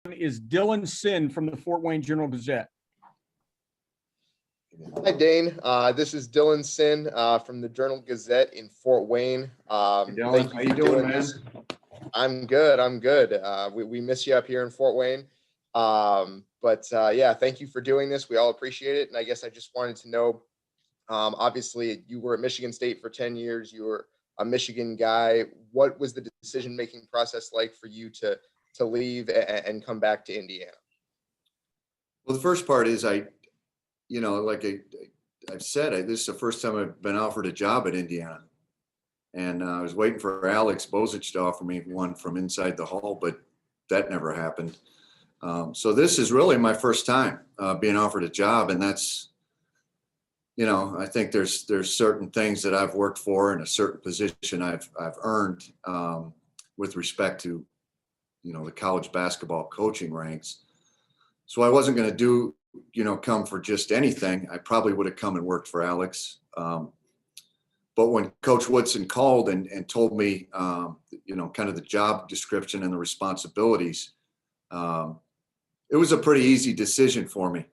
is Dylan Sin from the Fort Wayne Journal-Gazette. Hi, Dane. This is Dylan Sin from the Journal-Gazette in Fort Wayne. Dylan, Thank how you you for doing, man? this. I'm good. We miss you up here in Fort Wayne. Yeah, thank you for doing this. We all appreciate it. And I guess I just wanted to know, obviously you were at Michigan State for 10 years. You were a Michigan guy. What was the decision-making process like for you to leave and come back to Indiana? Well, the first part is I've said, this is the first time I've been offered a job at Indiana. And I was waiting for Alex Bozich to offer me one from inside the hall, but that never happened. So this is really my first time being offered a job. And that's, I think there's certain things that I've worked for and a certain position I've earned with respect to, the college basketball coaching ranks. So I wasn't going to come for just anything. I probably would have come and worked for Alex. But when Coach Woodson called and told me, kind of the job description and the responsibilities, it was a pretty easy decision for me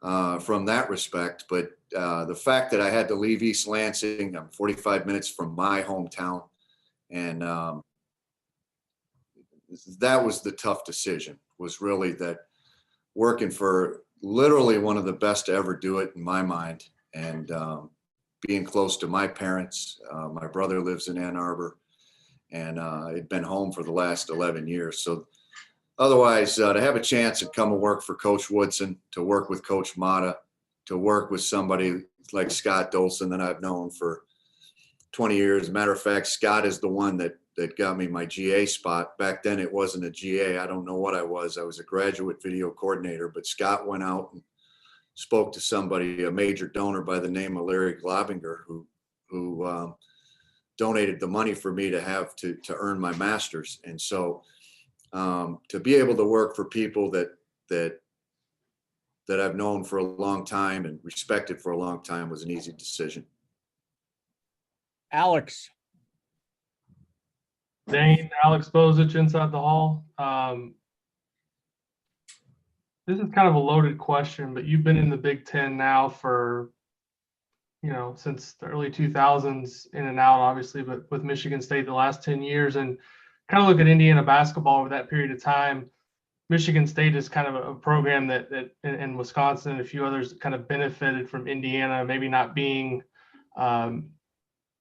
from that respect. But the fact that I had to leave East Lansing, I'm 45 minutes from my hometown, and that was the tough decision, was really that working for literally one of the best to ever do it in my mind, and being close to my parents. My brother lives in Ann Arbor, and I'd been home for the last 11 years. So otherwise, to have a chance to come and work for Coach Woodson, to work with Coach Mata, to work with somebody like Scott Dolson that I've known for 20 years. As a matter of fact, Scott is the one that got me my GA spot. Back then it wasn't a GA. I don't know what I was. I was a graduate video coordinator, but Scott went out and spoke to somebody, a major donor by the name of Larry Globinger, who donated the money for me to have to earn my master's. And so to be able to work for people that I've known for a long time and respected for a long time was an easy decision. Alex. Dane, Alex Bozich inside the hall. This is kind of a loaded question, but you've been in the Big Ten now for, since the early 2000s, in and out, obviously, but with Michigan State the last 10 years, and kind of look at Indiana basketball over that period of time. Michigan State is kind of a program that and Wisconsin and a few others kind of benefited from Indiana maybe not being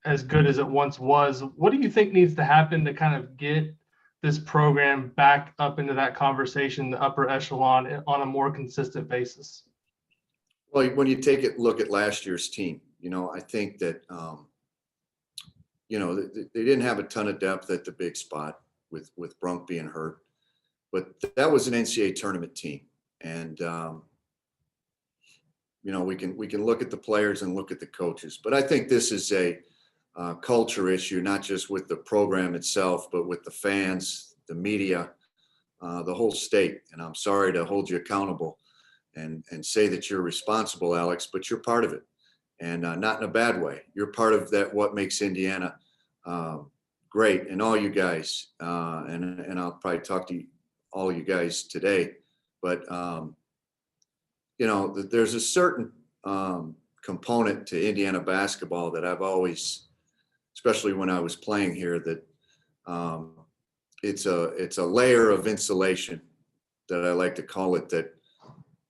as good as it once was. What do you think needs to happen to kind of get this program back up into that conversation, the upper echelon, on a more consistent basis? Well, when you look at last year's team, I think that, they didn't have a ton of depth at the big spot with Brunk being hurt, but that was an NCAA tournament team. And, we can look at the players and look at the coaches, but I think this is a culture issue, not just with the program itself, but with the fans, the media, the whole state. And I'm sorry to hold you accountable and say that you're responsible, Alex, but you're part of it, and not in a bad way. You're part of that, what makes Indiana great, and all you guys, and I'll probably talk to all you guys today, but there's a certain component to Indiana basketball that I've always, especially when I was playing here, that it's a layer of insulation that I like to call it, that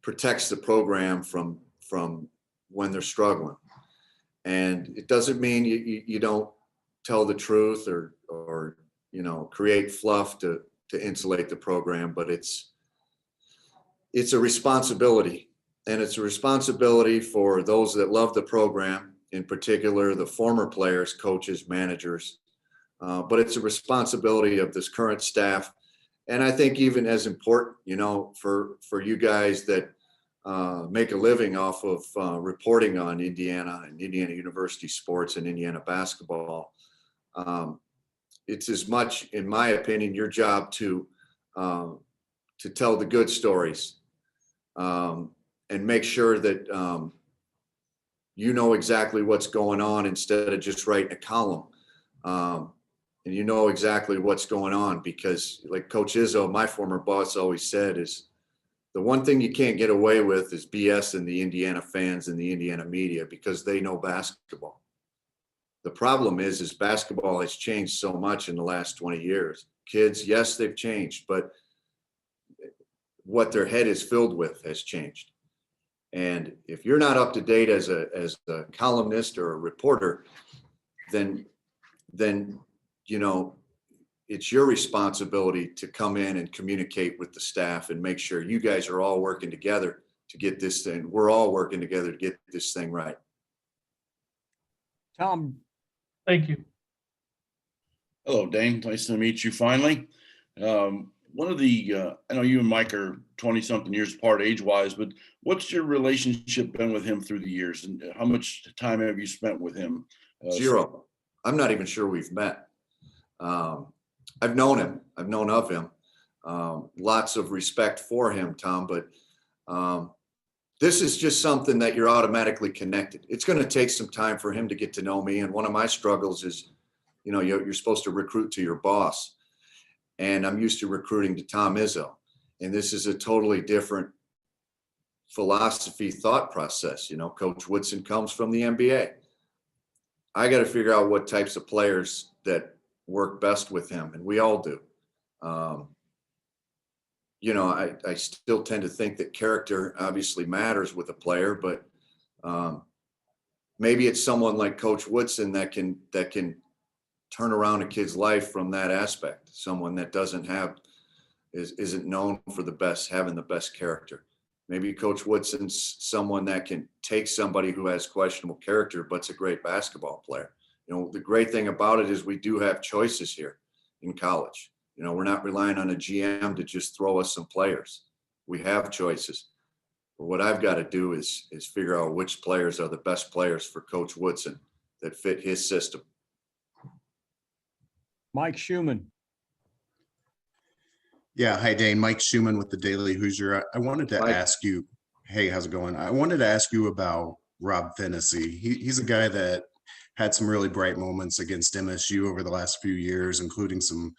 protects the program from when they're struggling. And it doesn't mean you don't tell the truth or create fluff to insulate the program, but it's a responsibility. And it's a responsibility for those that love the program, in particular, the former players, coaches, managers. But it's a responsibility of this current staff. And I think even as important, for you guys that make a living off of reporting on Indiana and Indiana University sports and Indiana basketball. It's as much, in my opinion, your job to tell the good stories and make sure that you know exactly what's going on instead of just writing a column. and you know exactly what's going on, because like Coach Izzo, my former boss, always said, is the one thing you can't get away with is BS in the Indiana fans and the Indiana media, because they know basketball. The problem is basketball has changed so much in the last 20 years. Kids, yes, they've changed, but what their head is filled with has changed. And if you're not up to date as a columnist or a reporter, then you know, it's your responsibility to come in and communicate with the staff and make sure you guys are all working together to get this thing. We're all working together to get this thing right. Tom, Thank you. Hello, Dane. Nice to meet you finally. One of the, I know you and Mike are 20-something years apart age-wise, but what's your relationship been with him through the years, and how much time have you spent with him? Zero. I'm not even sure we've met. I've known him. I've known of him. Lots of respect for him, Tom, but this is just something that you're automatically connected. It's going to take some time for him to get to know me. And one of my struggles is, you know, you're supposed to recruit to your boss. And I'm used to recruiting to Tom Izzo. And this is a totally different philosophy, thought process. You know, Coach Woodson comes from the NBA. I got to figure out what types of players that work best with him. And we all do. You know, I still tend to think that character obviously matters with a player, but maybe it's someone like Coach Woodson that can turn around a kid's life from that aspect. Someone that isn't known for having the best character. Maybe Coach Woodson's someone that can take somebody who has questionable character, but's a great basketball player. You know, the great thing about it is we do have choices here in college. You know, we're not relying on a GM to just throw us some players. We have choices. But what I've got to do is figure out which players are the best players for Coach Woodson that fit his system. Mike Schumann. Yeah. Hi, Dane. Mike Schumann with the Daily Hoosier. I wanted to Mike. ask you, hey, how's it going? I wanted to ask you about Rob Fennessy. He's a guy that had some really bright moments against MSU over the last few years, including some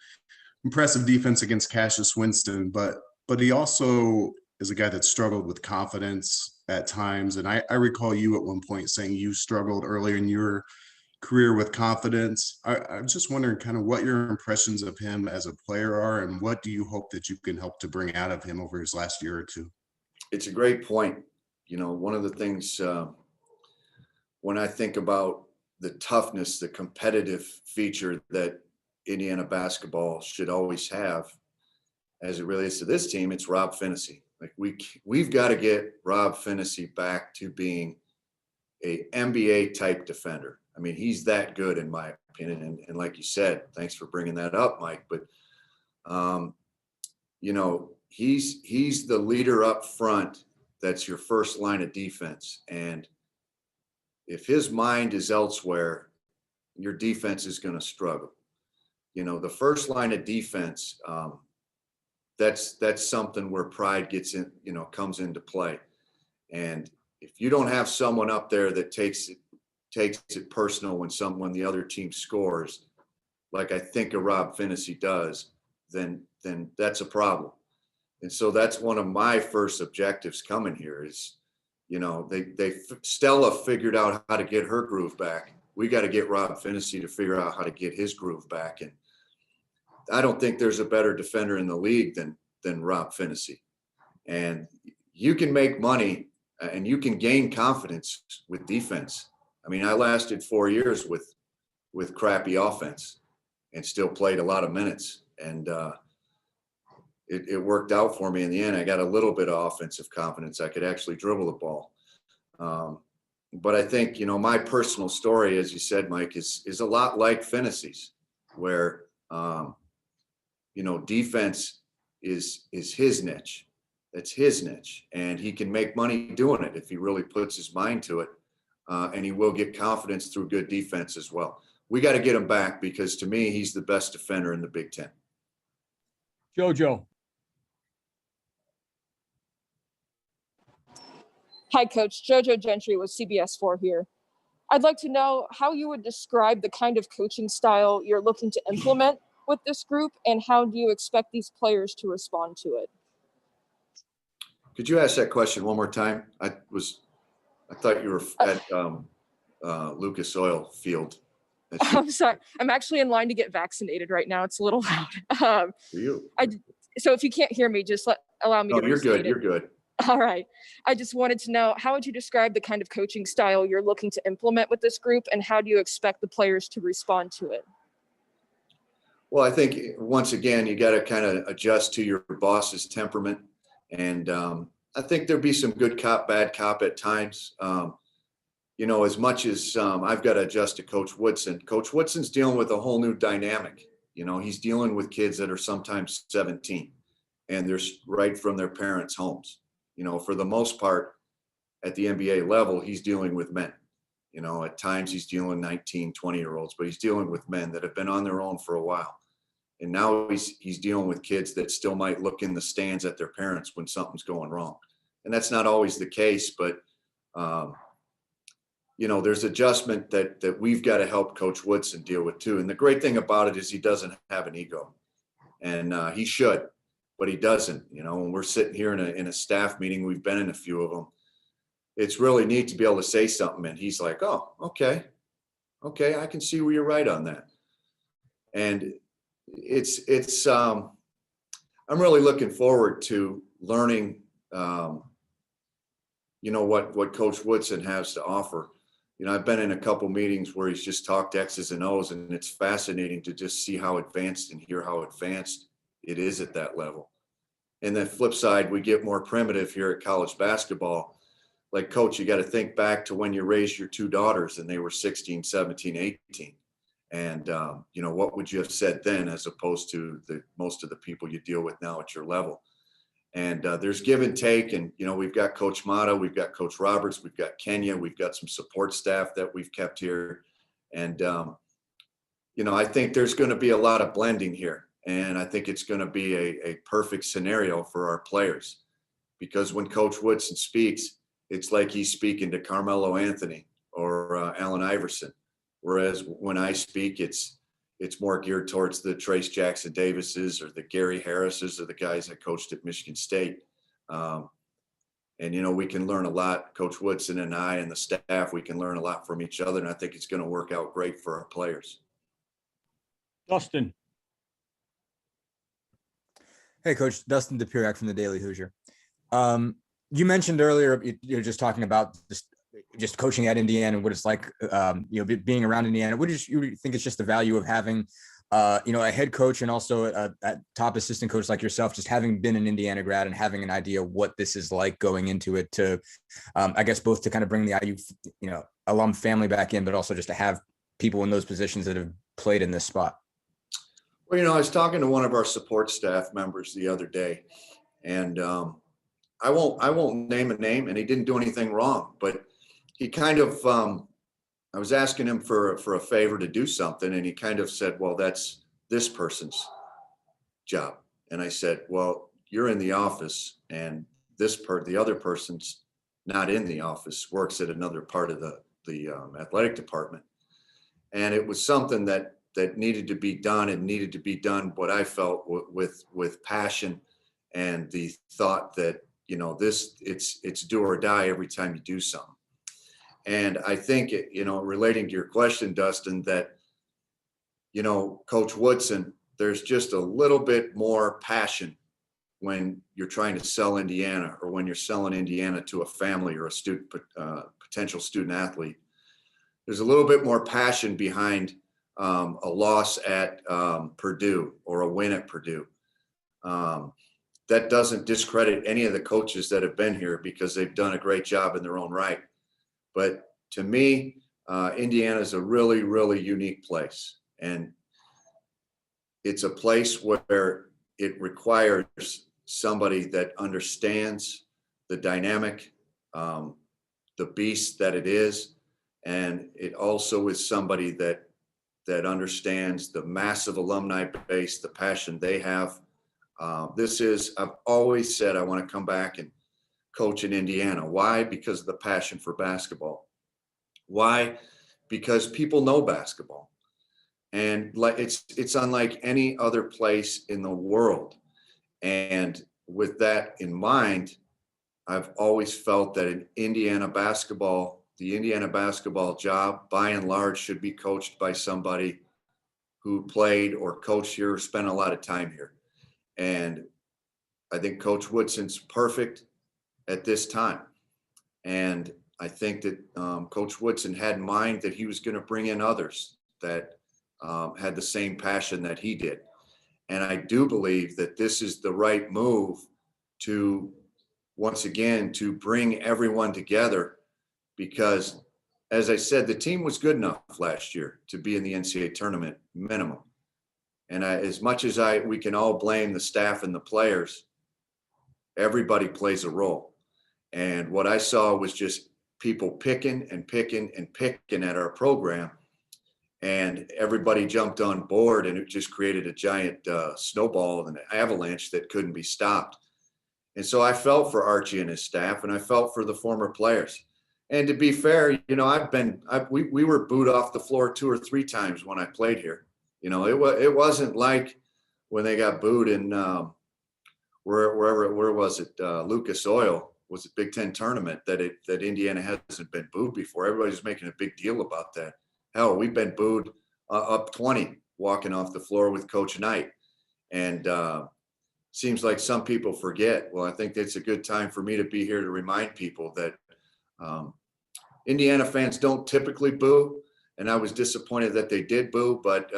impressive defense against Cassius Winston, but he also is a guy that struggled with confidence at times. And I recall you at one point saying you struggled earlier in your career with confidence. I'm just wondering kind of what your impressions of him as a player are, and what do you hope that you can help to bring out of him over his last year or two? It's a great point. You know, one of the things when I think about the toughness, the competitive feature that Indiana basketball should always have as it relates to this team, it's Rob Fennessy. Like we've got to get Rob Fennessy back to being a NBA type defender. I mean, he's that good in my opinion. And like you said, thanks for bringing that up, Mike. But, you know, he's the leader up front. That's your first line of defense. And if his mind is elsewhere, your defense is going to struggle. You know, the first line of defense, that's something where pride gets in, you know, comes into play. And if you don't have someone up there that takes it personal when the other team scores, like I think a Rob Fennessy does, then that's a problem. And so that's one of my first objectives coming here is, you know, Stella figured out how to get her groove back. We got to get Rob Fennessy to figure out how to get his groove back. And I don't think there's a better defender in the league than Rob Fennessy. And you can make money and you can gain confidence with defense. I mean, I lasted 4 years with crappy offense and still played a lot of minutes. And it worked out for me in the end. I got a little bit of offensive confidence. I could actually dribble the ball. But I think, you know, my personal story, as you said, Mike, is a lot like Fennessy's, where, you know, defense is his niche. That's his niche. And he can make money doing it if he really puts his mind to it. And he will get confidence through good defense as well. We got to get him back because to me, he's the best defender in the Big Ten. JoJo. Hi, Coach. JoJo Gentry with CBS 4 here. I'd like to know how you would describe the kind of coaching style you're looking to implement with this group, and how do you expect these players to respond to it? Could you ask that question one more time? I thought you were at Lucas Oil Field. I'm sorry. I'm actually in line to get vaccinated right now. It's a little loud. For you. So if you can't hear me, just allow me No, to you're restate good. it. You're good. All right. I just wanted to know, how would you describe the kind of coaching style you're looking to implement with this group, and how do you expect the players to respond to it? Well, I think once again, you got to kind of adjust to your boss's temperament. And I think there'll be some good cop, bad cop at times. As much as I've got to adjust to Coach Woodson. Coach Woodson's dealing with a whole new dynamic. He's dealing with kids that are sometimes 17 and they're right from their parents' homes. For the most part, at the NBA level, he's dealing with men. At times he's dealing with 19, 20-year-olds, but he's dealing with men that have been on their own for a while. And now he's dealing with kids that still might look in the stands at their parents when something's going wrong. And that's not always the case, but there's adjustment that we've got to help Coach Woodson deal with too. And the great thing about it is he doesn't have an ego, and he should, but he doesn't. When we're sitting here in a staff meeting, we've been in a few of them. It's really neat to be able to say something, and he's like, "Oh, okay, I can see where you're right on that." And it's I'm really looking forward to learning, what Coach Woodson has to offer. I've been in a couple meetings where he's just talked X's and O's, and it's fascinating to just see how advanced and hear how advanced it is at that level. And then flip side, we get more primitive here at college basketball. Like, Coach, you got to think back to when you raised your two daughters and they were 16, 17, 18. And, what would you have said then as opposed to most of the people you deal with now at your level? And there's give and take. And, we've got Coach Mata, we've got Coach Roberts, we've got Kenya, we've got some support staff that we've kept here. And, I think there's going to be a lot of blending here. And I think it's going to be a perfect scenario for our players. Because when Coach Woodson speaks, it's like he's speaking to Carmelo Anthony or Allen Iverson. Whereas when I speak, it's more geared towards the Trace Jackson Davises or the Gary Harrises or the guys I coached at Michigan State. And, we can learn a lot. Coach Woodson and I and the staff, we can learn a lot from each other. And I think it's going to work out great for our players. Dustin. Hey, Coach. Dustin DePiriac from the Daily Hoosier. You mentioned earlier, you're just talking about just coaching at Indiana and what it's like, being around Indiana. What do you think it's just the value of having, a head coach and also a top assistant coach like yourself, just having been an Indiana grad and having an idea what this is like going into it to, I guess, both to kind of bring the IU, alum family back in, but also just to have people in those positions that have played in this spot? Well, I was talking to one of our support staff members the other day, and I won't name a name, and he didn't do anything wrong, but he kind of, I was asking him for a favor to do something, and he kind of said, well, that's this person's job. And I said, well, you're in the office, and the other person's not in the office, works at another part of the athletic department. And it was something that needed to be done, and needed to be done what I felt with passion, and the thought that, it's do or die every time you do something. And I think, relating to your question, Dustin, that, Coach Woodson, there's just a little bit more passion when you're trying to sell Indiana, or when you're selling Indiana to a family or a potential student athlete. There's a little bit more passion behind a loss at Purdue or a win at Purdue. That doesn't discredit any of the coaches that have been here, because they've done a great job in their own right. But to me, Indiana is a really, really unique place. And it's a place where it requires somebody that understands the dynamic, the beast that it is. And it also is somebody that understands the massive alumni base, the passion they have. I've always said I want to come back and coach in Indiana. Why? Because of the passion for basketball. Why? because people know basketball. And like it's unlike any other place in the world. And with that in mind, I've always felt that in Indiana basketball, the Indiana basketball job, by and large, should be coached by somebody who played or coached here or spent a lot of time here. And I think Coach Woodson's perfect at this time. And I think that Coach Woodson had in mind that he was going to bring in others that had the same passion that he did. And I do believe that this is the right move to, once again, to bring everyone together, because as I said, the team was good enough last year to be in the NCAA tournament minimum. And as much as we can all blame the staff and the players, everybody plays a role. And what I saw was just people picking and picking and picking at our program, and everybody jumped on board, and it just created a giant snowball and an avalanche that couldn't be stopped. And so I felt for Archie and his staff, and I felt for the former players. And to be fair, you know, we were booed off the floor 2 or 3 times when I played here. You know, it wasn't like when they got booed in where was it? Lucas Oil was a Big Ten tournament that Indiana hasn't been booed before. Everybody's making a big deal about that. Hell, we've been booed up 20 walking off the floor with Coach Knight. And seems like some people forget. Well, I think it's a good time for me to be here to remind people that Indiana fans don't typically boo. And I was disappointed that they did boo, but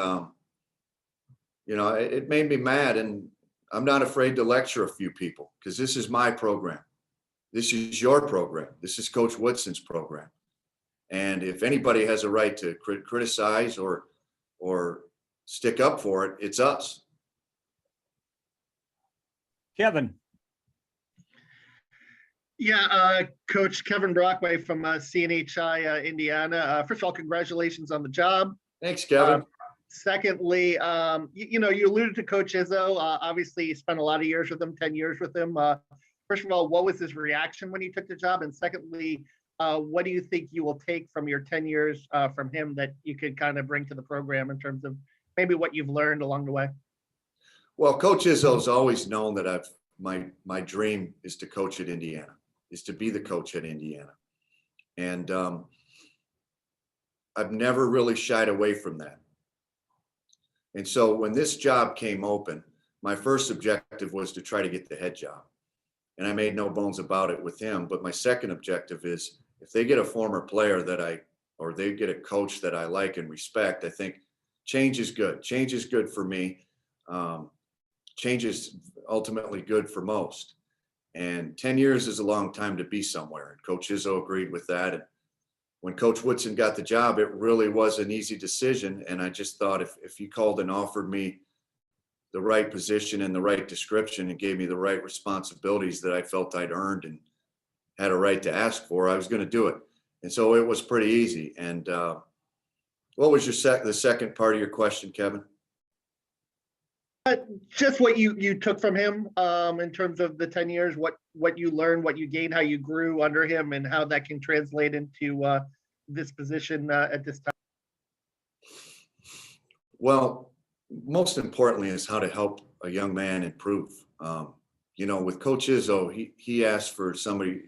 you know, it made me mad. And I'm not afraid to lecture a few people, because this is my program. This is your program. This is Coach Woodson's program. And if anybody has a right to criticize or stick up for it, it's us. Kevin. Yeah, Coach Kevin Brockway from CNHI Indiana. First of all, congratulations on the job. Thanks, Kevin. Secondly, you know, you alluded to Coach Izzo. Obviously, you spent a lot of years with him, 10 years with him. First of all, what was his reaction when he took the job? And secondly, what do you think you will take from your 10 years from him that you could kind of bring to the program in terms of maybe what you've learned along the way? Well, Coach Izzo's always known that my dream is to coach at Indiana, is to be the coach at Indiana. And I've never really shied away from that. And so when this job came open, my first objective was to try to get the head job. And I made no bones about it with him. But my second objective is, if they get a former player or they get a coach that I like and respect, I think change is good. Change is good for me. Change is ultimately good for most. And 10 years is a long time to be somewhere. And Coach Izzo agreed with that. And when Coach Woodson got the job, it really was an easy decision. And I just thought if he called and offered me the right position and the right description and gave me the right responsibilities that I felt I'd earned and had a right to ask for, I was going to do it. And so it was pretty easy. And what was the second part of your question, Kevin? Just what you took from him in terms of the 10 years, what you learned, what you gained, how you grew under him, and how that can translate into this position at this time. Well, most importantly is how to help a young man improve. You know, with Coach Izzo, he asked for somebody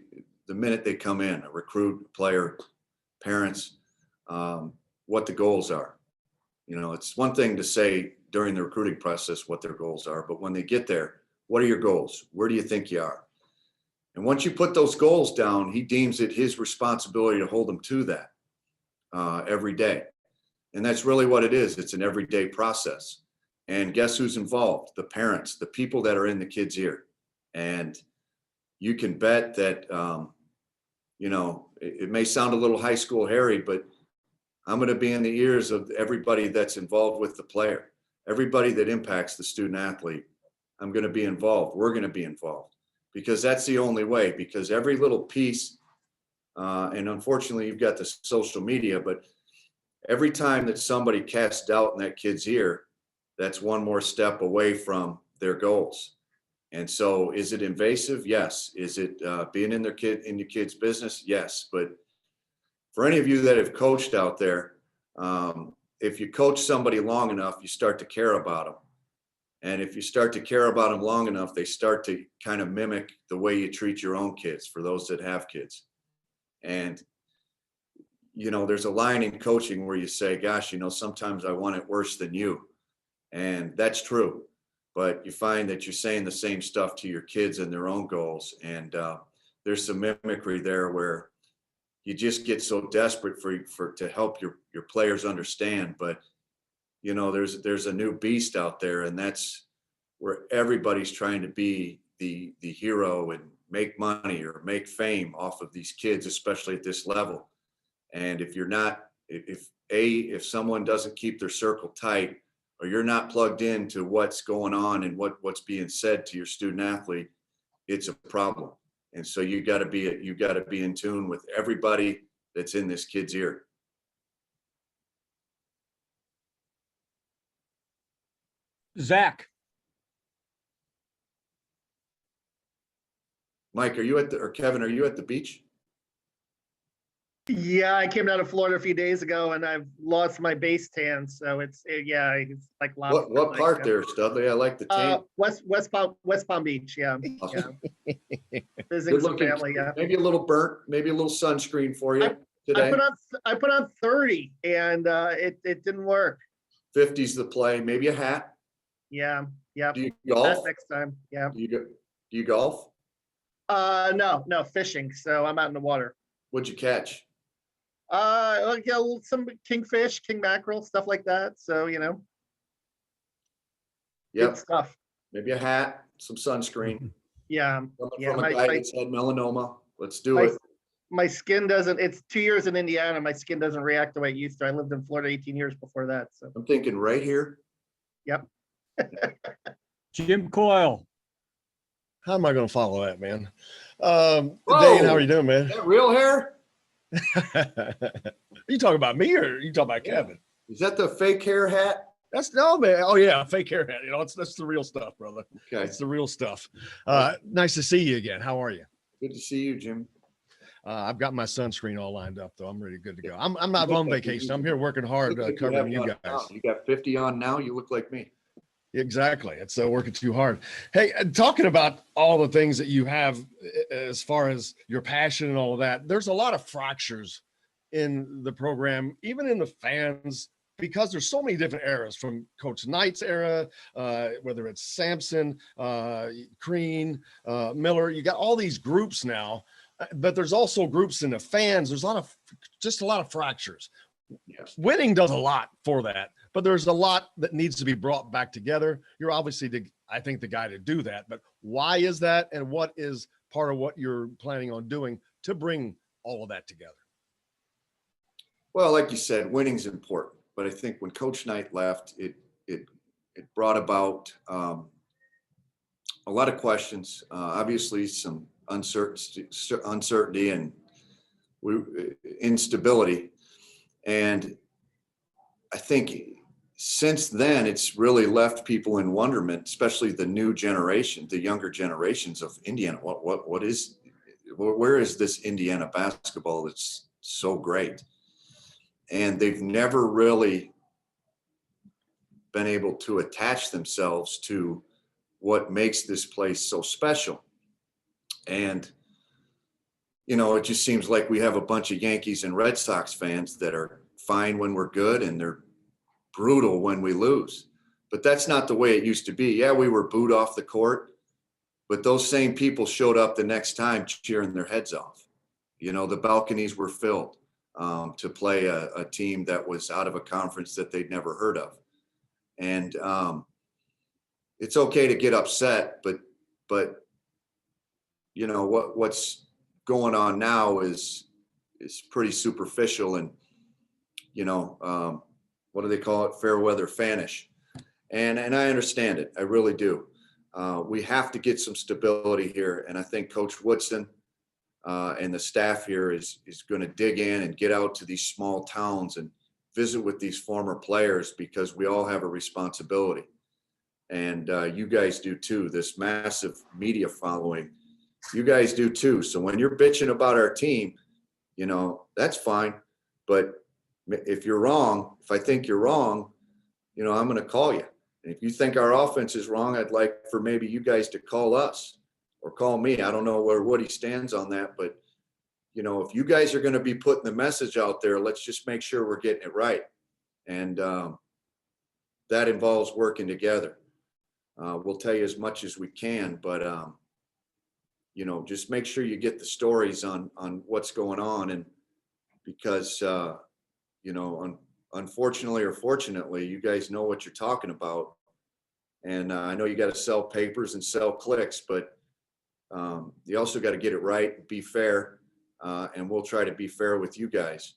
the minute they come in, a recruit, player, parents, what the goals are. You know, it's one thing to say during the recruiting process what their goals are, but when they get there, what are your goals? Where do you think you are? And once you put those goals down, he deems it his responsibility to hold them to that every day. And that's really what it is. It's an everyday process. And guess who's involved? The parents, the people that are in the kid's ear. And you can bet that, you know, it may sound a little high school Harry, but I'm going to be in the ears of everybody that's involved with the player. Everybody that impacts the student athlete, I'm going to be involved. We're going to be involved, because that's the only way. Because every little piece, and unfortunately you've got the social media, but every time that somebody casts doubt in that kid's ear, that's one more step away from their goals. And so is it invasive? Yes. Is it being in your kid's business? Yes. But for any of you that have coached out there, If you coach somebody long enough, you start to care about them. And if you start to care about them long enough, they start to kind of mimic the way you treat your own kids, for those that have kids. And, there's a line in coaching where you say, gosh, sometimes I want it worse than you. And that's true. But you find that you're saying the same stuff to your kids and their own goals. And there's some mimicry there where you just get so desperate to help your players understand. But there's a new beast out there, and that's where everybody's trying to be the hero and make money or make fame off of these kids, especially at this level. And if you're not, if someone doesn't keep their circle tight, or you're not plugged into what's going on and what's being said to your student athlete, it's a problem. And so you got to be in tune with everybody that's in this kid's ear. Zach, Mike, or Kevin, are you at the beach? Yeah, I came down to Florida a few days ago and I've lost my base tan. So it's like What part there, Studley? I like the tan. West Palm Beach. Yeah. Awesome. Yeah. Visiting Good some looking, family. Yeah. maybe a little burnt, maybe a little sunscreen for you today. I put on 30 and it didn't work. 50's the play, maybe a hat. Yeah. Yeah. Do you golf? Next time. Yeah. Do you golf? No, fishing. So I'm out in the water. What'd you catch? Yeah, some kingfish, king mackerel, stuff like that. So, Yep. good stuff. Maybe a hat, some sunscreen. Yeah. Coming Yeah, from a guy that's had melanoma. Let's do my- it. My skin doesn't, it's 2 years in Indiana. My skin doesn't react the way it used to. I lived in Florida 18 years before that. So, I'm thinking right here. yep. Jim Coyle, How am I going to follow that, man? Whoa! Dane, how are you doing, man? Is that real hair? You talking about me or you talking about Yeah. Kevin? Is that the fake hair hat? That's no, man. Oh yeah, fake hair hat. That's the real stuff, brother. Okay. It's the real stuff. Nice to see you again. How are you? Good to see you, Jim. I've got my sunscreen all lined up, though. I'm ready, good to go. I'm not look on like vacation. you- I'm here working hard, Look like covering have you it on guys. now. You got 50 on now. You look like me. Exactly. It's working too hard. Hey, talking about all the things that you have as far as your passion and all of that, there's a lot of fractures in the program, even in the fans, because there's so many different eras from Coach Knight's era, whether it's Sampson, Crean, Miller, you got all these groups now, but there's also groups in the fans. There's a lot of fractures. Yes. Winning does a lot for that, but there's a lot that needs to be brought back together. You're obviously I think the guy to do that, but why is that? And what is part of what you're planning on doing to bring all of that together? Well, like you said, winning's important, but I think when Coach Knight left, it brought about a lot of questions, obviously some uncertainty and instability. And I think since then, it's really left people in wonderment, especially the new generation, the younger generations of Indiana. Where is this Indiana basketball that's so great? And they've never really been able to attach themselves to what makes this place so special. And, it just seems like we have a bunch of Yankees and Red Sox fans that are fine when we're good and they're brutal when we lose. But that's not the way it used to be. Yeah, we were booed off the court, but those same people showed up the next time cheering their heads off. The balconies were filled to play a team that was out of a conference that they'd never heard of. And it's okay to get upset, but what's going on now is pretty superficial and what do they call it? Fair weather fanish. And I understand it. I really do. We have to get some stability here. And I think Coach Woodson and the staff here is going to dig in and get out to these small towns and visit with these former players, because we all have a responsibility. And you guys do too. This massive media following, you guys do too. So when you're bitching about our team, that's fine. But If you're wrong, if I think you're wrong, you know, I'm going to call you. And if you think our offense is wrong, I'd like for maybe you guys to call us or call me. I don't know where Woody stands on that, but you know, if you guys are going to be putting the message out there, let's just make sure we're getting it right. And that involves working together. We'll tell you as much as we can, but you know, just make sure you get the stories on what's going on. And because you know, unfortunately or fortunately, you guys know what you're talking about. And I know you got to sell papers and sell clicks, but you also got to get it right and be fair. And we'll try to be fair with you guys.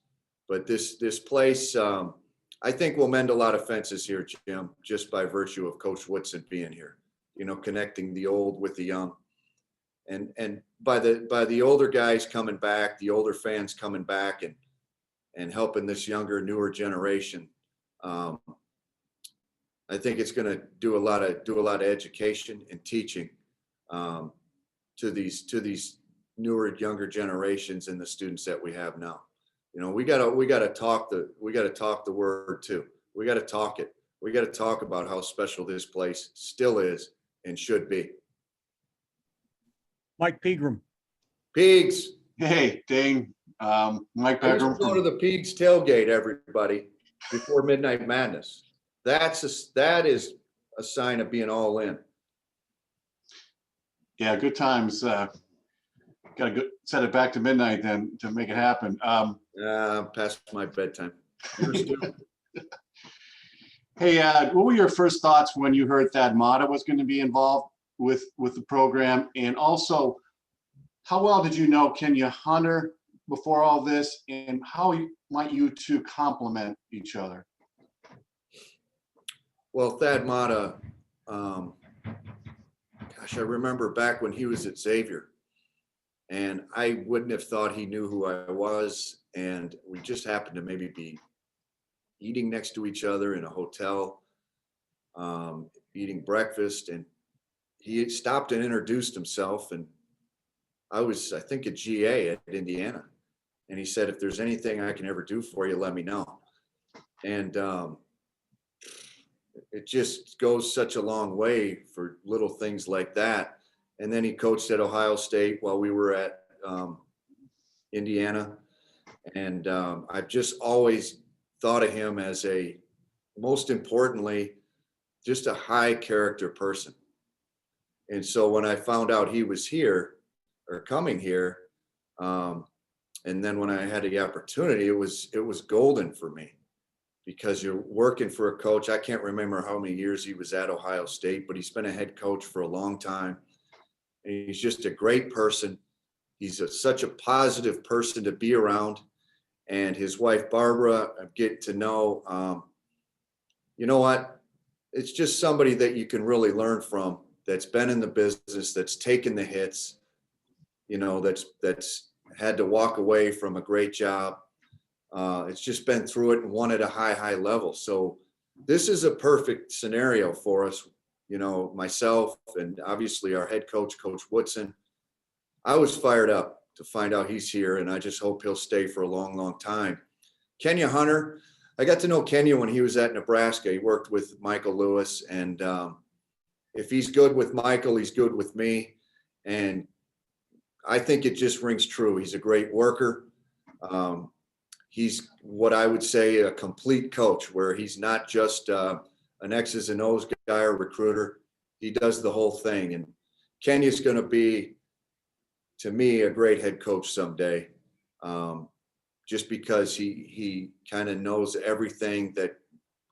But this place, I think we'll mend a lot of fences here, Jim, just by virtue of Coach Woodson being here, you know, connecting the old with the young. And by the older guys coming back, the older fans coming back and helping this younger, newer generation. I think it's going to do a lot of education and teaching to these newer, younger generations and the students that we have now. You know, we gotta talk the word too. We gotta talk it. We gotta talk about how special this place still is and should be. Mike Pegram. Pigs. Hey, Dane, Mike I used Pegram to go to from, the Pigs tailgate, everybody, before Midnight Madness. That is a sign of being all in. yeah, good times. Got to go set it back to midnight then to make it happen. Past my bedtime. Hey, what were your first thoughts when you heard Thad Matta was going to be involved with the program? And also, how well did you know Kenya Hunter before all this, and how might you two complement each other? Well, Thad Matta, gosh, I remember back when he was at Xavier, and I wouldn't have thought he knew who I was. And we just happened to maybe be eating next to each other in a hotel, eating breakfast. And he stopped and introduced himself. And I was, I think, a GA at Indiana. And he said, if there's anything I can ever do for you, let me know. And it just goes such a long way for little things like that. And then he coached at Ohio State while we were at Indiana. And I've just always thought of him as most importantly, just a high character person. And so when I found out he was here or coming here, and then when I had the opportunity, it was golden for me, because you're working for a coach. I can't remember how many years he was at Ohio State, but he's been a head coach for a long time. And he's just a great person. He's such a positive person to be around. And his wife, Barbara, I get to know, you know what? It's just somebody that you can really learn from, that's been in the business, that's taken the hits, you know, that's had to walk away from a great job. It's just been through it and won at a high level. So this is a perfect scenario for us. You know, myself and obviously our head coach, Coach Woodson. I was fired up to find out he's here, and I just hope he'll stay for a long time. Kenya Hunter, I got to know Kenya when he was at Nebraska. He worked with Michael Lewis, and if he's good with Michael, he's good with me. And I think it just rings true. He's a great worker. He's what I would say a complete coach, where he's not just an X's and O's guy or recruiter. He does the whole thing. And Kenya's going to be, to me, a great head coach someday, just because he kind of knows everything that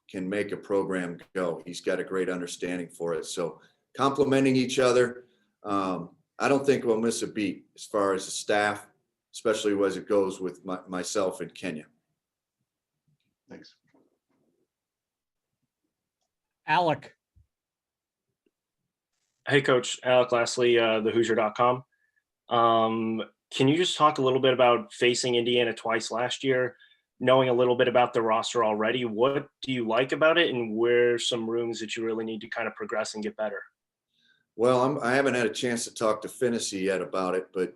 can make a program go. He's got a great understanding for it. So complementing each other, I don't think we'll miss a beat as far as the staff, especially as it goes with myself and Kenya. Thanks. Alec. Hey, Coach. Alec Lastly, thehoosier.com. Can you just talk a little bit about facing Indiana twice last year, knowing a little bit about the roster already? What do you like about it, and where are some rooms that you really need to kind of progress and get better? Well, I haven't had a chance to talk to Fennessy yet about it, but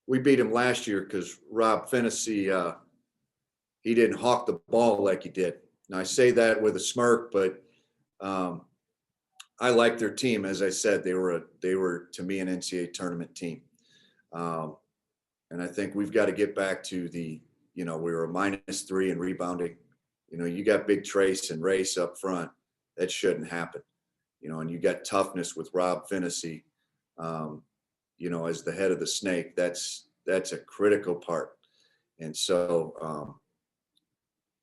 we beat him last year because Rob Fennessy, he didn't hawk the ball like he did. And I say that with a smirk, but I like their team. As I said, they were to me an NCAA tournament team. And I think we've got to get back to we were a -3 in rebounding. You got big Trace and Race up front. That shouldn't happen. And you got toughness with Rob Fennessy, as the head of the snake. That's a critical part. And so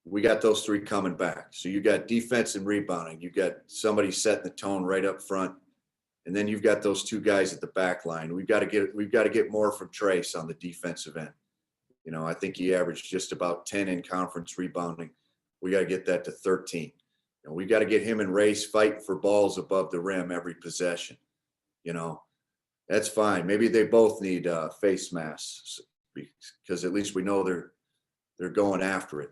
we got those three coming back. So you got defense and rebounding. You got somebody setting the tone right up front. And then you've got those two guys at the back line. We've got to get more from Trace on the defensive end. I think he averaged just about 10 in conference rebounding. We got to get that to 13. We got to get him and Race fighting for balls above the rim every possession. That's fine. Maybe they both need face masks because at least we know they're going after it.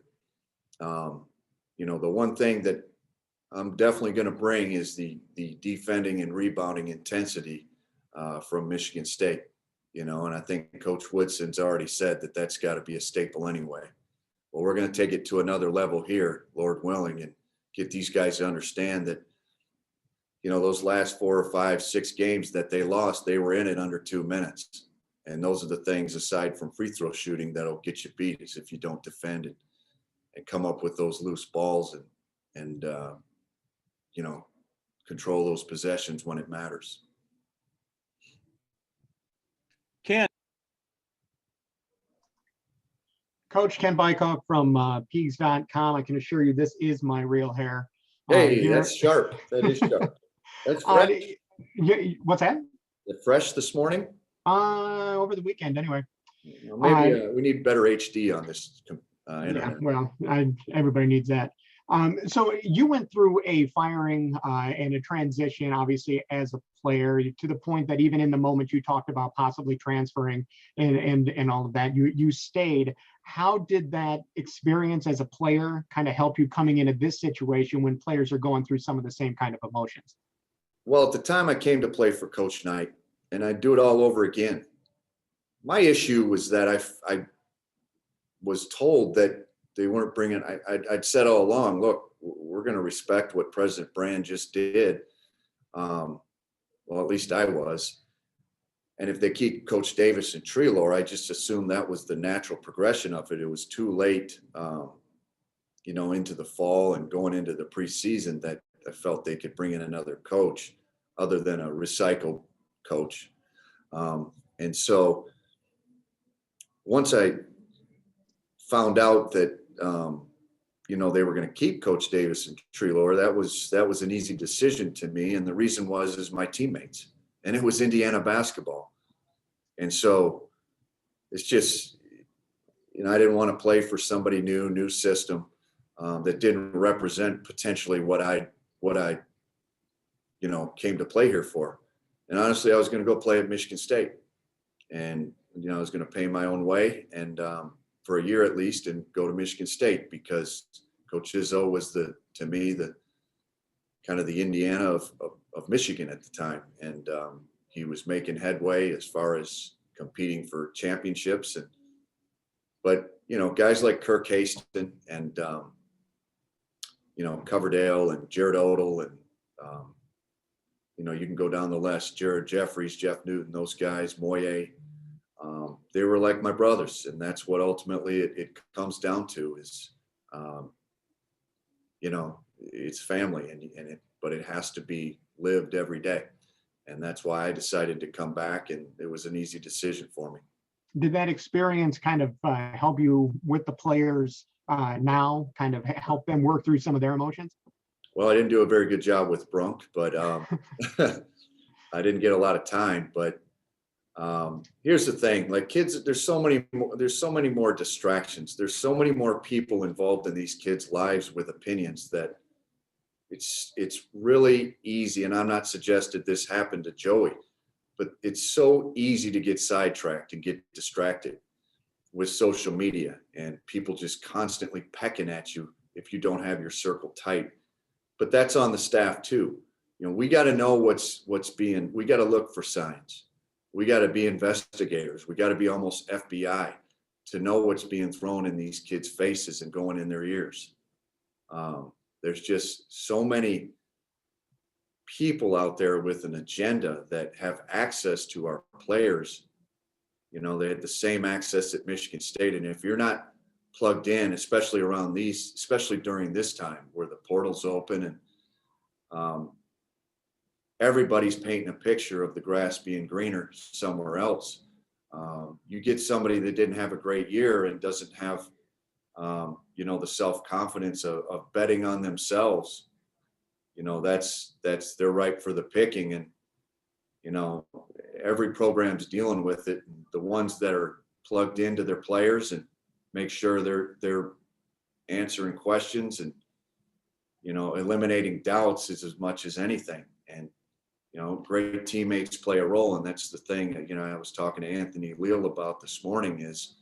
The one thing that I'm definitely going to bring is the defending and rebounding intensity from Michigan State, and I think Coach Woodson's already said that that's got to be a staple anyway. Well, we're going to take it to another level here, Lord willing, and get these guys to understand that, those last 4 or 5, 6 games that they lost, they were in it under 2 minutes. And those are the things, aside from free throw shooting, that'll get you beat, is if you don't defend it and come up with those loose balls and control those possessions when it matters. Ken, Coach Ken Bycock from Peas.com. I can assure you this is my real hair. Hey, that's sharp. That is sharp. That's fresh. What's that? Is it fresh this morning? Over the weekend, anyway. Well, maybe we need better HD on this internet. Yeah, well, everybody needs that. So you went through a firing and a transition, obviously, as a player, to the point that even in the moment you talked about possibly transferring and all of that, you stayed. How did that experience as a player kind of help you coming into this situation when players are going through some of the same kind of emotions? Well, at the time I came to play for Coach Knight, and I'd do it all over again. My issue was that I was told that they weren't bringing, I'd said all along, look, we're going to respect what President Brand just did. Well, at least I was. And if they keep Coach Davis and Treelor, I just assumed that was the natural progression of it. It was too late, into the fall and going into the preseason that I felt they could bring in another coach other than a recycled coach. And so once I found out that, they were going to keep Coach Davis and Treelor, that was an easy decision to me. And the reason is my teammates, and it was Indiana basketball. And so it's just, I didn't want to play for somebody new system that didn't represent potentially what I came to play here for. And honestly, I was going to go play at Michigan State, and, I was going to pay my own way and for a year at least and go to Michigan State, because Coach Izzo was to me, the kind of the Indiana of Michigan at the time. And he was making headway as far as competing for championships. But guys like Kirk Haston and, Coverdale and Jared Odell and, you can go down the list, Jared Jeffries, Jeff Newton, those guys, Moye, they were like my brothers. And that's what ultimately it comes down to is, it's family but it has to be lived every day. And that's why I decided to come back, and it was an easy decision for me. Did that experience kind of help you with the players now, kind of help them work through some of their emotions? Well, I didn't do a very good job with Brunk, but I didn't get a lot of time. But here's the thing: like kids, there's so many more distractions. There's so many more people involved in these kids' lives with opinions that it's really easy. And I'm not suggesting this happened to Joey, but it's so easy to get sidetracked and get distracted with social media and people just constantly pecking at you if you don't have your circle tight. But that's on the staff too. We got to know we got to look for signs. We got to be investigators. We got to be almost FBI to know what's being thrown in these kids' faces and going in their ears. There's just so many people out there with an agenda that have access to our players. You know, they had the same access at Michigan State. And if you're not plugged in, especially around these, especially during this time where the portal's open and everybody's painting a picture of the grass being greener somewhere else. You get somebody that didn't have a great year and doesn't have, you know, the self-confidence of betting on themselves. You know, they're ripe for the picking. And, you know, every program's dealing with it. The ones that are plugged into their players and make sure they're answering questions and, you know, eliminating doubts is as much as anything. And, you know, great teammates play a role. And that's the thing, you know, I was talking to Anthony Leal about this morning is,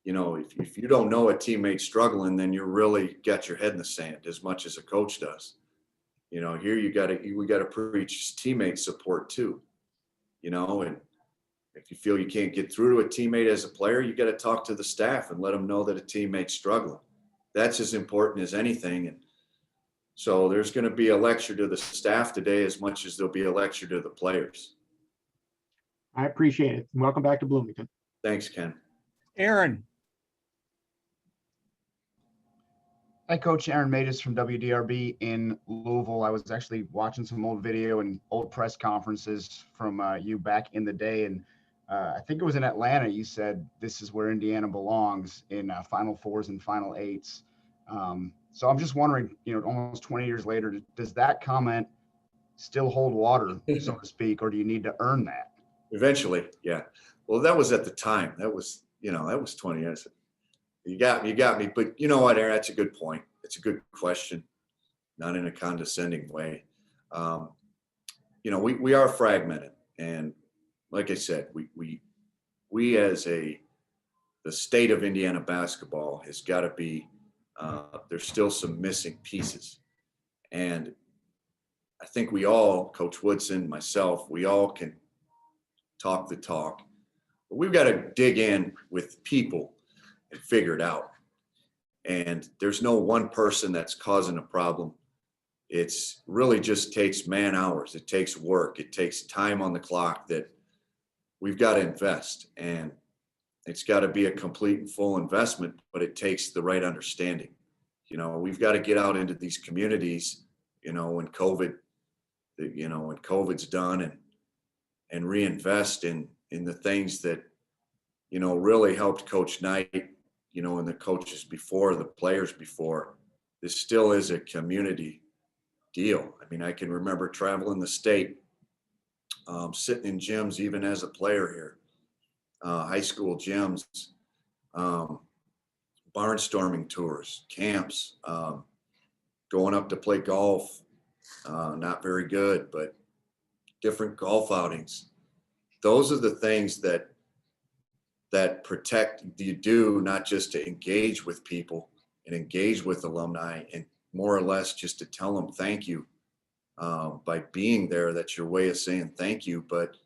you know, if you don't know a teammate's struggling, then you're really got your head in the sand as much as a coach does. You know, here we got to preach teammate support too, you know, and if you feel you can't get through to a teammate as a player, you got to talk to the staff and let them know that a teammate's struggling. That's as important as anything. And so there's going to be a lecture to the staff today as much as there'll be a lecture to the players. I appreciate it. Welcome back to Bloomington. Thanks, Ken. Aaron, Hi, Coach. Aaron Matus from WDRB in Louisville. I was actually watching some old video and old press conferences from you back in the day. And I think it was in Atlanta. You said this is where Indiana belongs in Final Fours and Final Eights. So I'm just wondering, you know, almost 20 years later, does that comment still hold water, so to speak, or do you need to earn that? Eventually, yeah. Well, that was at the time. That was, you know, that was 20 years. You got me. But you know what, Aaron, that's a good point. It's a good question, not in a condescending way. You know, we are fragmented. And like I said, we as the state of Indiana basketball has got to be, there's still some missing pieces. And I think we all, Coach Woodson, myself, we all can talk the talk. But we've got to dig in with people and figure it out. And there's no one person that's causing a problem. It's really just takes man hours. It takes work. It takes time on the clock that we've got to invest. And it's got to be a complete and full investment, but it takes the right understanding. You know, we've got to get out into these communities, you know, when COVID's done and reinvest in the things that, you know, really helped Coach Knight, you know, and the coaches before, the players before. This still is a community deal. I mean, I can remember traveling the state, sitting in gyms, even as a player here, high school gyms, barnstorming tours, camps, going up to play golf, not very good, but different golf outings. Those are the things that protect you do, not just to engage with people and engage with alumni and more or less just to tell them thank you by being there. That's your way of saying thank you. But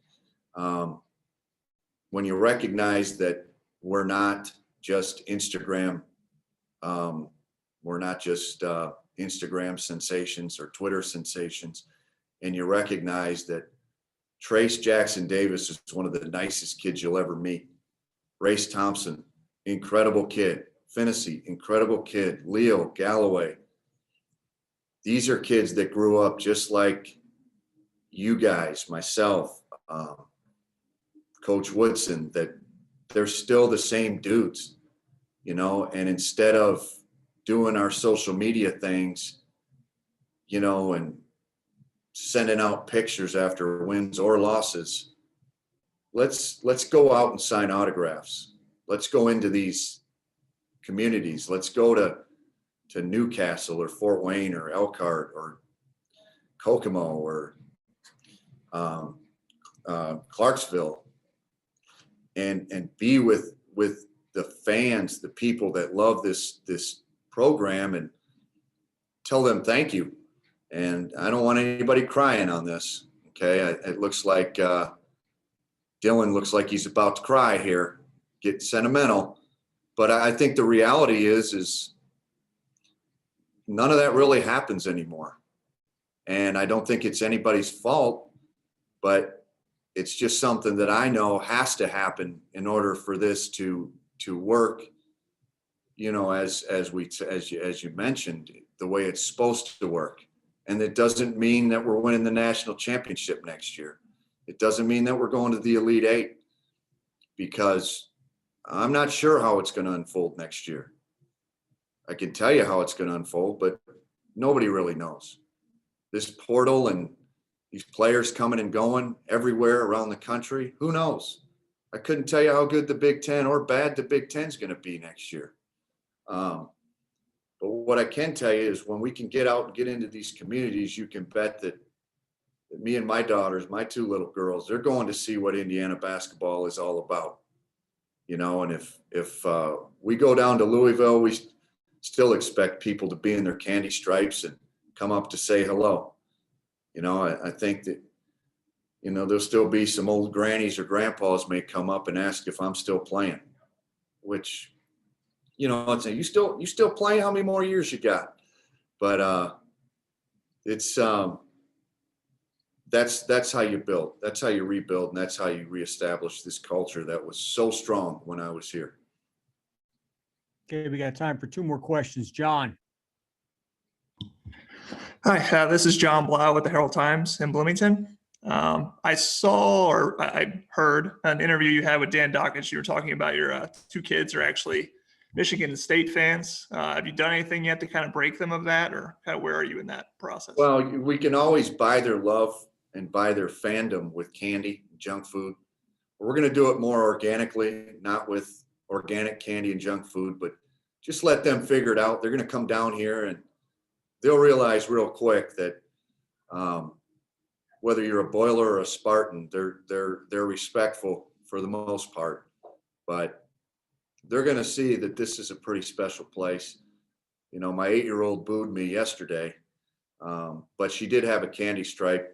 when you recognize that we're not just Instagram, Instagram sensations or Twitter sensations, and you recognize that Trace Jackson Davis is one of the nicest kids you'll ever meet. Race Thompson, incredible kid. Fennessy, incredible kid. Leo Galloway. These are kids that grew up just like you guys, myself, Coach Woodson, that they're still the same dudes, you know, and instead of doing our social media things, you know, and sending out pictures after wins or losses, let's go out and sign autographs. Let's go into these communities. Let's go to Newcastle or Fort Wayne or Elkhart or Kokomo or Clarksville and be with the fans, the people that love this program, and tell them thank you. And I don't want anybody crying on this. Okay. It looks like Dylan looks like he's about to cry here. get sentimental, but I think the reality is none of that really happens anymore. And I don't think it's anybody's fault, but it's just something that I know has to happen in order for this to work, you know, as you mentioned, the way it's supposed to work. And it doesn't mean that we're winning the national championship next year. It doesn't mean that we're going to the Elite Eight, because I'm not sure how it's going to unfold next year. I can tell you how it's going to unfold, but nobody really knows. This portal and these players coming and going everywhere around the country, who knows? I couldn't tell you how good the Big Ten or bad the Big Ten is going to be next year. But what I can tell you is when we can get out and get into these communities, you can bet that me and my daughters, my two little girls, they're going to see what Indiana basketball is all about. You know, and if we go down to Louisville, we still expect people to be in their candy stripes and come up to say hello. You know, I think that, you know, there'll still be some old grannies or grandpas may come up and ask if I'm still playing, which, you know, I'd say, you still playing? How many more years you got? But it's that's how you build. That's how you rebuild, and that's how you reestablish this culture that was so strong when I was here. Okay, we got time for 2 more questions. John. Hi, this is John Blau with the Herald Times in Bloomington. I saw, or I heard an interview you had with Dan Dawkins. You were talking about your 2 kids are actually Michigan State fans. Have you done anything yet to kind of break them of that, or kind of where are you in that process? Well, we can always buy their love and buy their fandom with candy, junk food. We're going to do it more organically, not with organic candy and junk food, but just let them figure it out. They're going to come down here and they'll realize real quick that whether you're a Boiler or a Spartan, they're respectful for the most part, but they're going to see that this is a pretty special place. You know, my 8-year-old booed me yesterday, but she did have a candy stripe,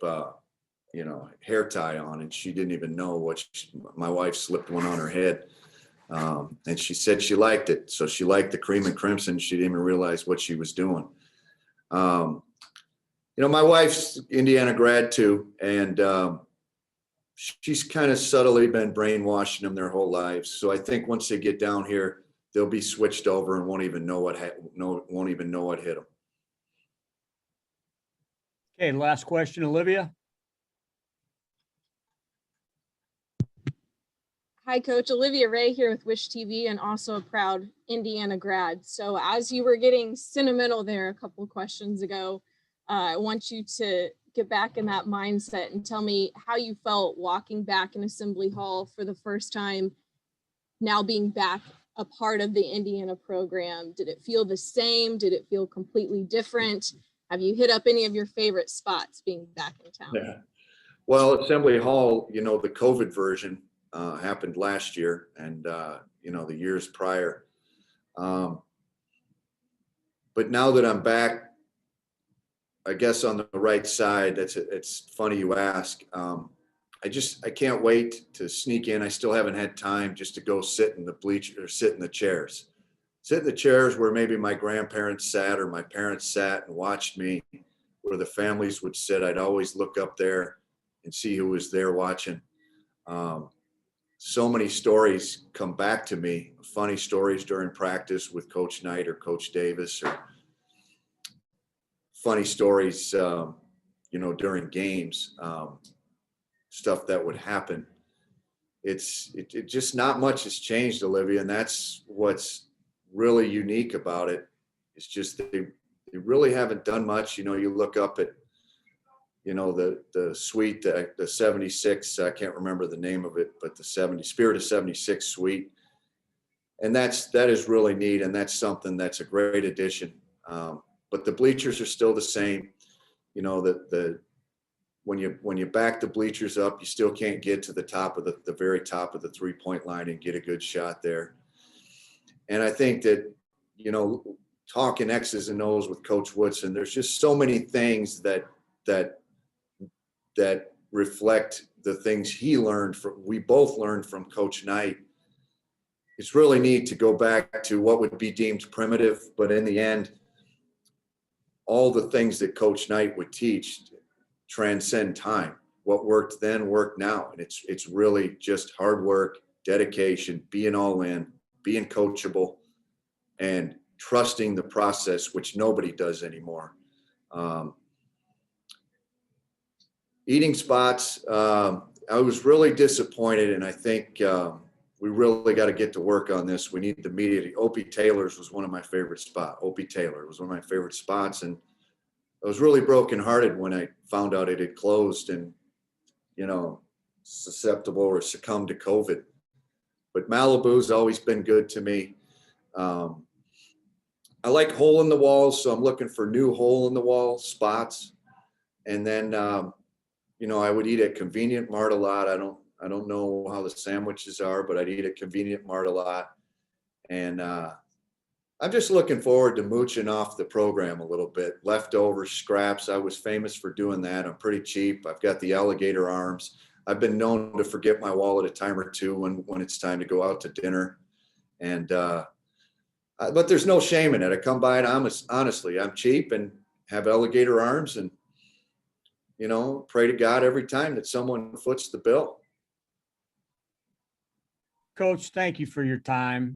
you know, hair tie on, and she didn't even know my wife slipped one on her head. And she said she liked it. So she liked the cream and crimson. She didn't even realize what she was doing. You know, my wife's Indiana grad too, and she's kind of subtly been brainwashing them their whole lives. So I think once they get down here, they'll be switched over and won't even know what hit them. Okay, last question, Olivia. Hi, Coach. Olivia Ray here with Wish TV and also a proud Indiana grad. So as you were getting sentimental there a couple of questions ago, I want you to get back in that mindset and tell me how you felt walking back in Assembly Hall for the first time, now being back a part of the Indiana program. Did it feel the same? Did it feel completely different? Have you hit up any of your favorite spots being back in town? Yeah. Well, Assembly Hall, you know, the COVID version happened last year and, you know, the years prior. But now that I'm back, I guess on the right side, it's funny you ask. I can't wait to sneak in. I still haven't had time just to go sit in the bleachers or sit in the chairs. Sit in the chairs where maybe my grandparents sat or my parents sat and watched me, where the families would sit. I'd always look up there and see who was there watching. So many stories come back to me, funny stories during practice with Coach Knight or Coach Davis, or funny stories, you know, during games, stuff that would happen. It just not much has changed, Olivia, and that's what's really unique about it. It's just they really haven't done much. You know, you look up at, you know, the suite, the 76, I can't remember the name of it, but the Spirit of 76 suite. And that is really neat. And that's something that's a great addition. But the bleachers are still the same. You know, when you back the bleachers up, you still can't get to the top of the very top of the 3-point line and get a good shot there. And I think that, you know, talking X's and O's with Coach Woodson, there's just so many things that reflect the things we both learned from Coach Knight it's really neat to go back to what would be deemed primitive, but in the end, all the things that Coach Knight would teach transcend time. What worked then worked now. And it's really just hard work, dedication, being all in, being coachable, and trusting the process, which nobody does anymore. Eating spots, I was really disappointed, and I think we really got to get to work on this. We need the media. Opie Taylor's was one of my favorite spots. Opie Taylor was one of my favorite spots, and I was really brokenhearted when I found out it had closed and, you know, susceptible or succumbed to COVID. But Malibu's always been good to me. I like hole in the walls, so I'm looking for new hole in the wall spots. And then, you know, I would eat at Convenient Mart a lot. I don't know how the sandwiches are, but I'd eat at Convenient Mart a lot. And I'm just looking forward to mooching off the program a little bit. Leftovers, scraps. I was famous for doing that. I'm pretty cheap. I've got the alligator arms. I've been known to forget my wallet a time or two when it's time to go out to dinner. And but there's no shame in it. I come by it honestly. I'm cheap and have alligator arms, and, you know, pray to God every time that someone foots the bill. Coach, thank you for your time.